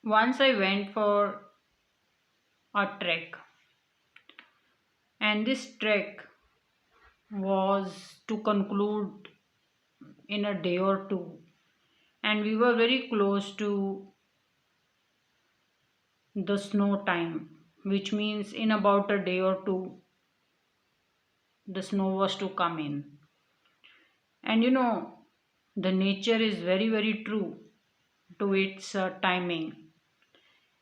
Once I went for a trek, and this trek was to conclude in a day or two, and we were very close to the snow time, which means in about a day or two, the snow was to come in. And the nature is very, very true to its timing.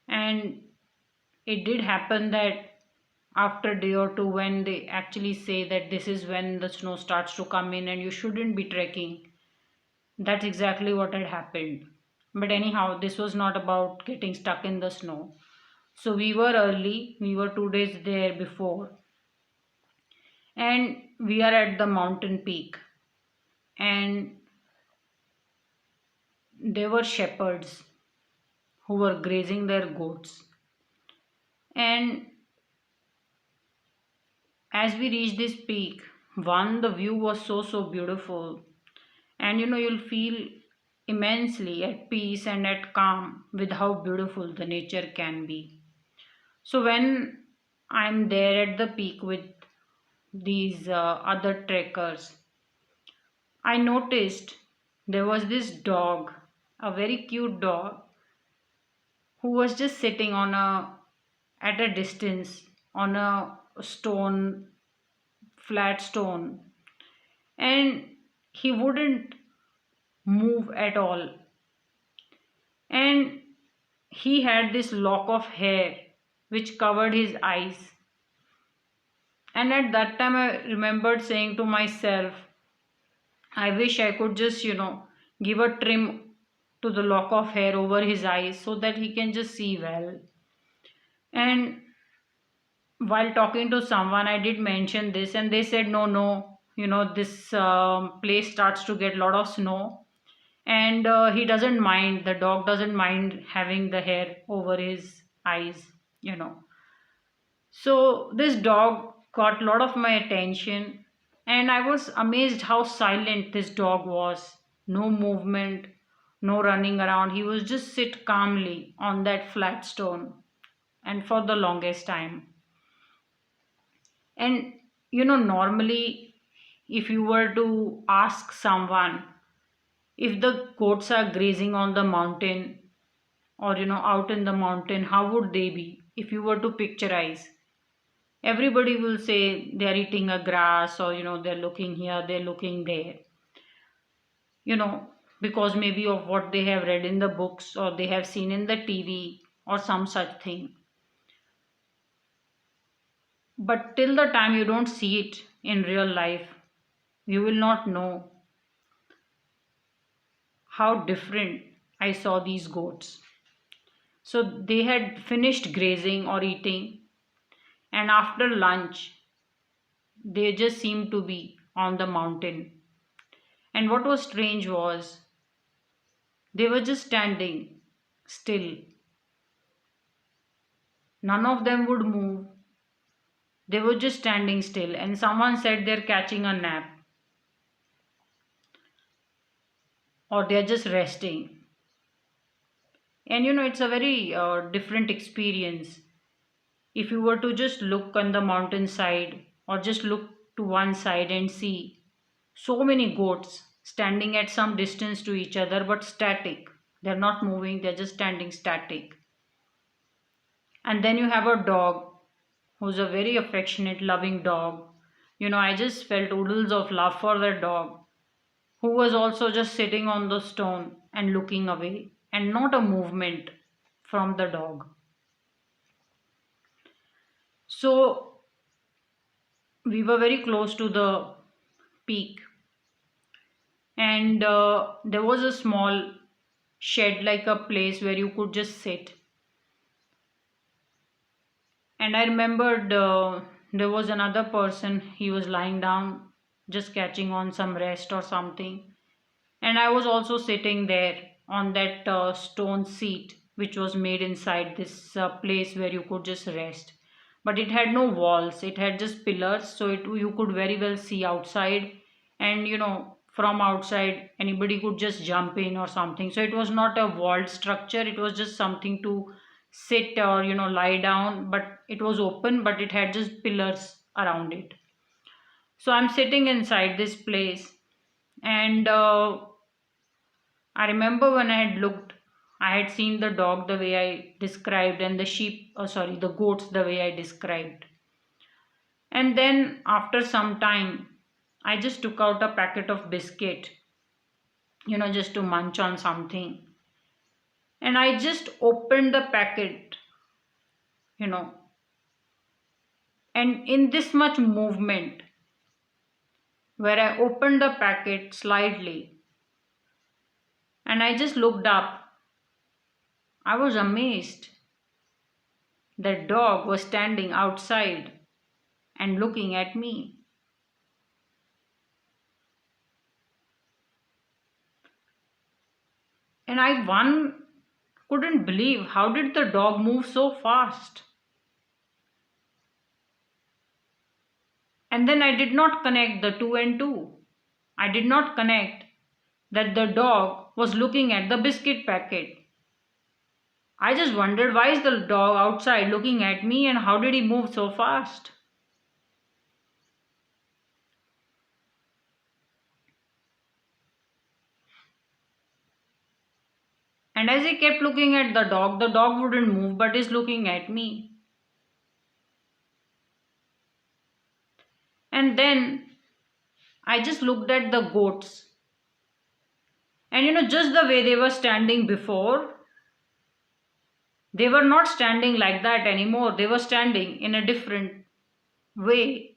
And it did happen that after a day or two, when they actually say that this is when the snow starts to come in and you shouldn't be trekking, that's exactly what had happened. But anyhow, this was not about getting stuck in the snow. So we were early, we were 2 days there before, and we are at the mountain peak. And there were shepherds who were grazing their goats. And as we reached this peak, one, the view was so beautiful, and you'll feel immensely at peace and at calm with how beautiful the nature can be. So when I'm there at the peak with these other trekkers, I noticed there was this dog, a very cute dog, who was just sitting on a at a distance on a stone, flat stone, and he wouldn't move at all. And he had this lock of hair which covered his eyes. And at that time, I remembered saying to myself, I wish I could just, give a trim to the lock of hair over his eyes so that he can just see well. And while talking to someone, I did mention this, and they said, no, no, this place starts to get a lot of snow, and he doesn't mind, the dog doesn't mind having the hair over his eyes, you know. So this dog got a lot of my attention, and I was amazed how silent this dog was. No movement, no running around. He was just sit calmly on that flat stone, and for the longest time. And normally, if you were to ask someone if the goats are grazing on the mountain or out in the mountain, how would they be? If you were to picturize, everybody will say they are eating a grass, or they're looking here, they're looking there, you know, because maybe of what they have read in the books or they have seen in the TV or some such thing. But till the time you don't see it in real life, you will not know how different I saw these goats. So they had finished grazing or eating, and after lunch, they just seemed to be on the mountain. And what was strange was they were just standing still. None of them would move. They were just standing still, and someone said they're catching a nap or they're just resting. And it's a very different experience. If you were to just look on the mountainside or just look to one side and see so many goats standing at some distance to each other but static, they're not moving, they're just standing static. And then you have a dog who's a very affectionate, loving dog. I just felt oodles of love for that dog, who was also just sitting on the stone and looking away, and not a movement from the dog. So we were very close to the peak, and there was a small shed, like a place where you could just sit. And I remembered there was another person, he was lying down, just catching on some rest or something. And I was also sitting there on that stone seat, which was made inside this place where you could just rest. But it had no walls, it had just pillars, so you could very well see outside. And from outside anybody could just jump in or something. So it was not a walled structure, it was just something to sit or lie down, but it was open, but it had just pillars around it. So I'm sitting inside this place, and I remember when I had looked, I had seen the dog the way I described, and the sheep, sorry, the goats the way I described. And then after some time, I just took out a packet of biscuit, just to munch on something. And I just opened the packet, you know, and in this much movement, where I opened the packet slightly and I just looked up, I was amazed. That dog was standing outside and looking at me. And one couldn't believe, how did the dog move so fast? And then I did not connect the two and two. I did not connect that the dog was looking at the biscuit packet. I just wondered, why is the dog outside looking at me and how did he move so fast? And as he kept looking at the dog wouldn't move but is looking at me. And then I just looked at the goats. And just the way they were standing before, they were not standing like that anymore. They were standing in a different way.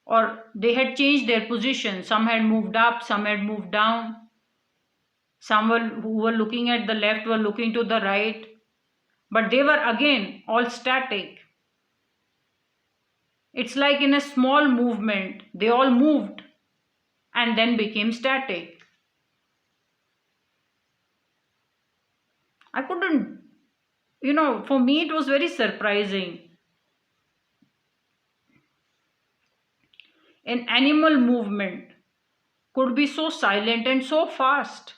Or they had changed their position. Some had moved up, some had moved down. Some who were looking at the left were looking to the right. But they were again all static. It's like in a small movement, they all moved and then became static. I couldn't, for me it was very surprising. An animal movement could be so silent and so fast.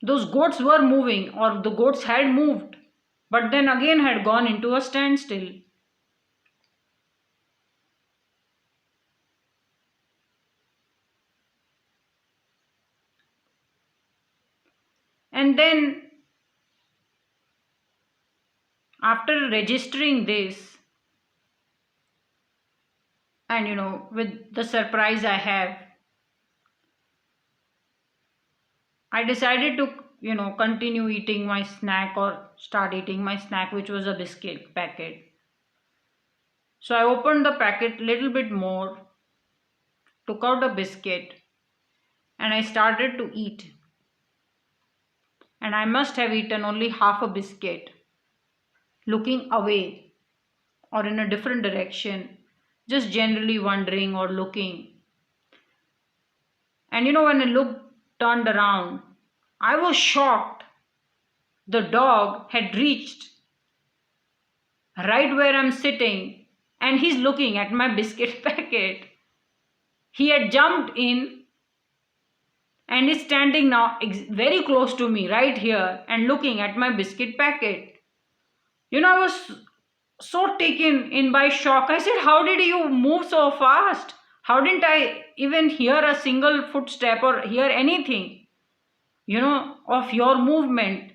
Those goats were moving, or the goats had moved, but then again had gone into a standstill. And then, after registering this, and with the surprise I have, I decided to, continue eating my snack or start eating my snack, which was a biscuit packet. So I opened the packet little bit more, took out a biscuit, and I started to eat. And I must have eaten only half a biscuit, looking away or in a different direction, just generally wondering or looking. And when I turned around, I was shocked. The dog had reached right where I'm sitting and he's looking at my biscuit packet. He had jumped in and is standing now very close to me right here and looking at my biscuit packet. I was so taken in by shock. I said, how did you move so fast? How didn't I even hear a single footstep or hear anything, of your movement?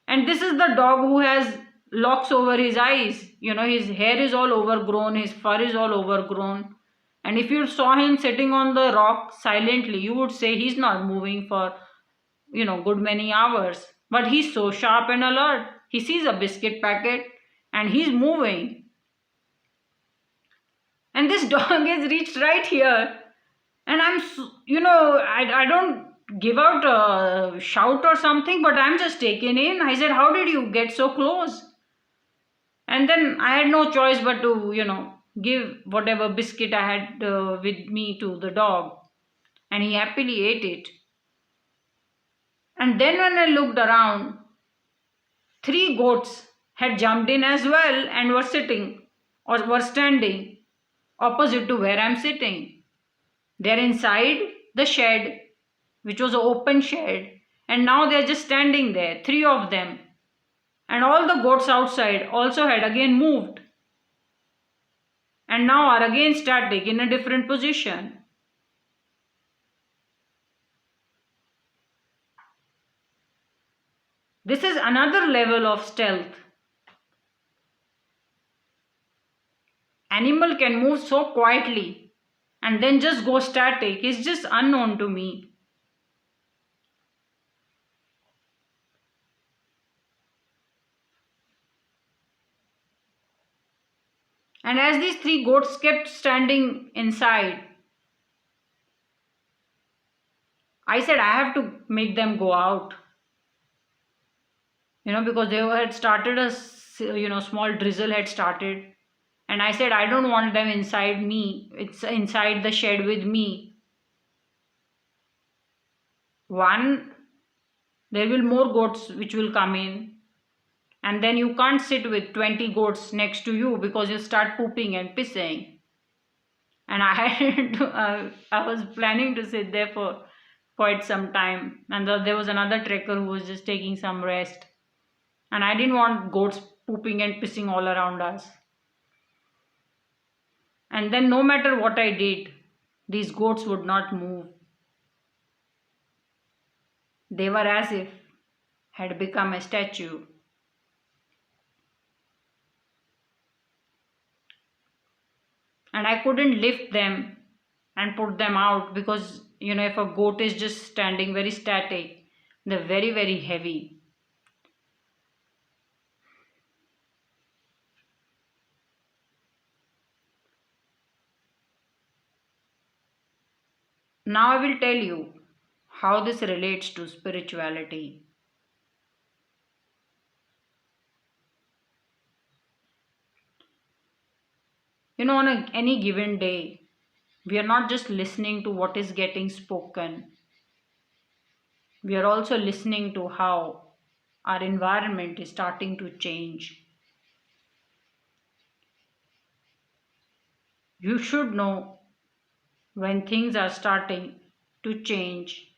And this is the dog who has locks over his eyes. His hair is all overgrown, his fur is all overgrown. And if you saw him sitting on the rock silently, you would say he's not moving for, good many hours. But he's so sharp and alert. He sees a biscuit packet and he's moving. And this dog is reached right here. And I don't give out a shout or something, but I'm just taken in. I said, how did you get so close? And then I had no choice but to, give whatever biscuit I had with me to the dog. And he happily ate it. And then when I looked around, 3 goats had jumped in as well and were sitting or were standing. opposite to where I'm sitting. They're inside the shed, which was an open shed, and now they're just standing there, three of them. And all the goats outside also had again moved and now are again static in a different position. This is another level of stealth. Animal can move so quietly and then just go static. It's just unknown to me. And as these three goats kept standing inside, I said I have to make them go out. Because they had started small drizzle had started. And I said, I don't want them inside me. It's inside the shed with me. One, there will more goats which will come in. And then you can't sit with 20 goats next to you because you start pooping and pissing. And I had I was planning to sit there for quite some time. And there was another trekker who was just taking some rest. And I didn't want goats pooping and pissing all around us. And then no matter what I did, these goats would not move. They were as if had become a statue. And I couldn't lift them and put them out because, if a goat is just standing very static, they're very, very heavy. Now I will tell you how this relates to spirituality. On any given day, we are not just listening to what is getting spoken, we are also listening to how our environment is starting to change. You should know when things are starting to change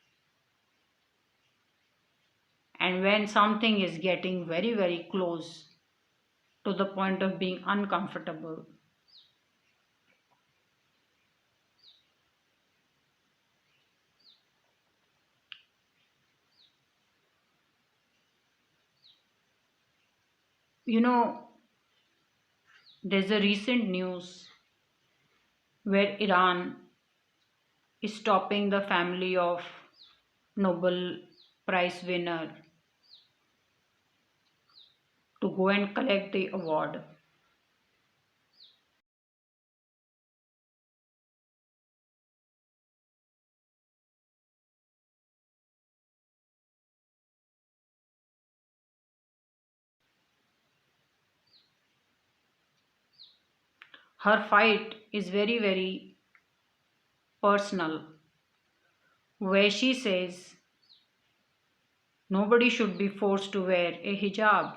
and when something is getting very, very close to the point of being uncomfortable. You know, there's a recent news where Iran is stopping the family of Nobel Prize winner to go and collect the award. Her fight is very, very personal, where she says nobody should be forced to wear a hijab.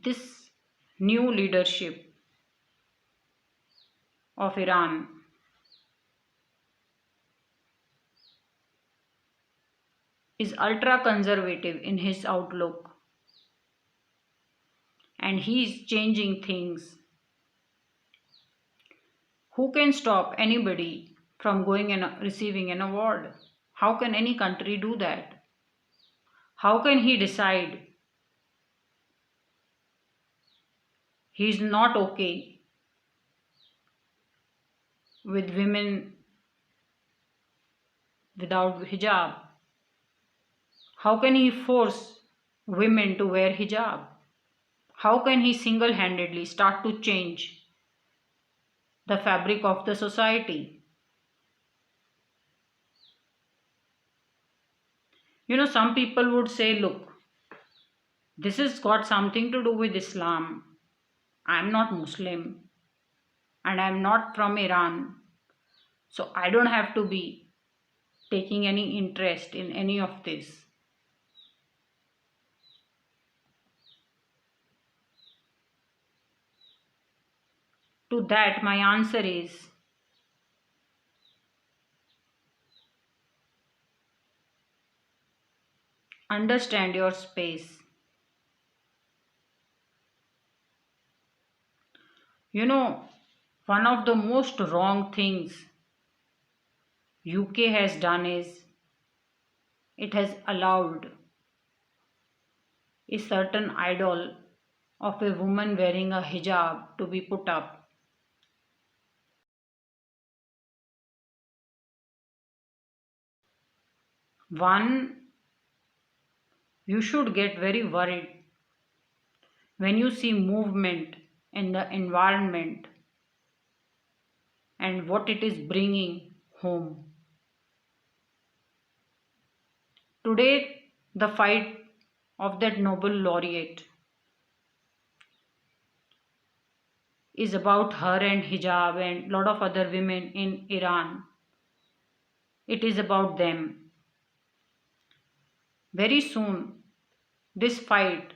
This new leadership of Iran is ultra conservative in his outlook, and he is changing things. Who can stop anybody from going and receiving an award? How can any country do that? How can he decide he is not okay with women without hijab? How can he force women to wear hijab? How can he single handedly start to change the fabric of the society? Some people would say, look, this has got something to do with Islam. I'm not Muslim and I'm not from Iran. So I don't have to be taking any interest in any of this. To that, my answer is understand your space. You know, one of the most wrong things UK has done is it has allowed a certain idol of a woman wearing a hijab to be put up. One, you should get very worried when you see movement in the environment and what it is bringing home. Today, the fight of that Nobel laureate is about her and hijab and lot of other women in Iran. It is about them. Very soon, this fight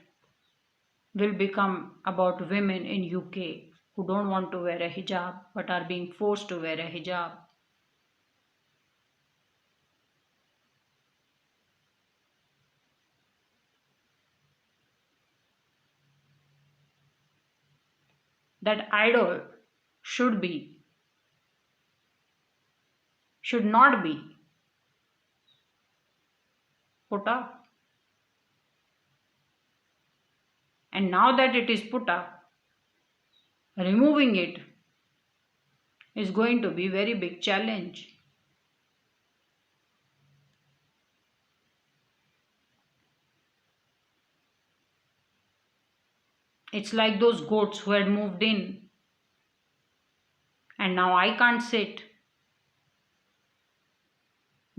will become about women in UK who don't want to wear a hijab but are being forced to wear a hijab. That idol should be, should not be put up. And now that it is put up, removing it is going to be very big challenge. It's like those goats who had moved in and now I can't sit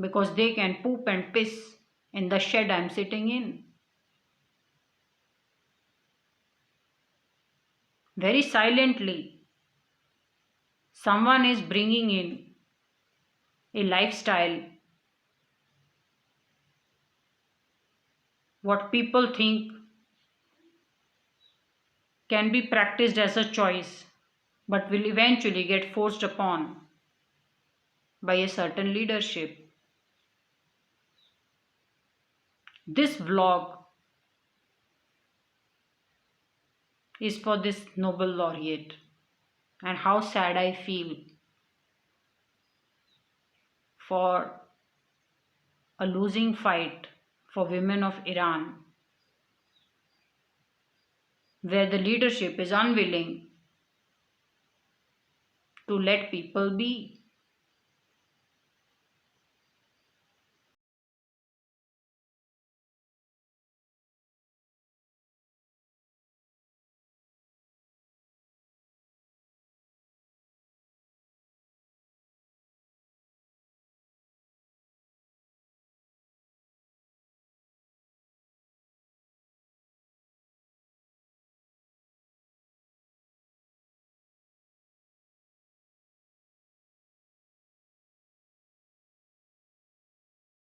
because they can poop and piss in the shed I'm sitting in. Very silently, someone is bringing in a lifestyle what people think can be practiced as a choice but will eventually get forced upon by a certain leadership. This vlog is for this Nobel laureate and how sad I feel for a losing fight for women of Iran where the leadership is unwilling to let people be.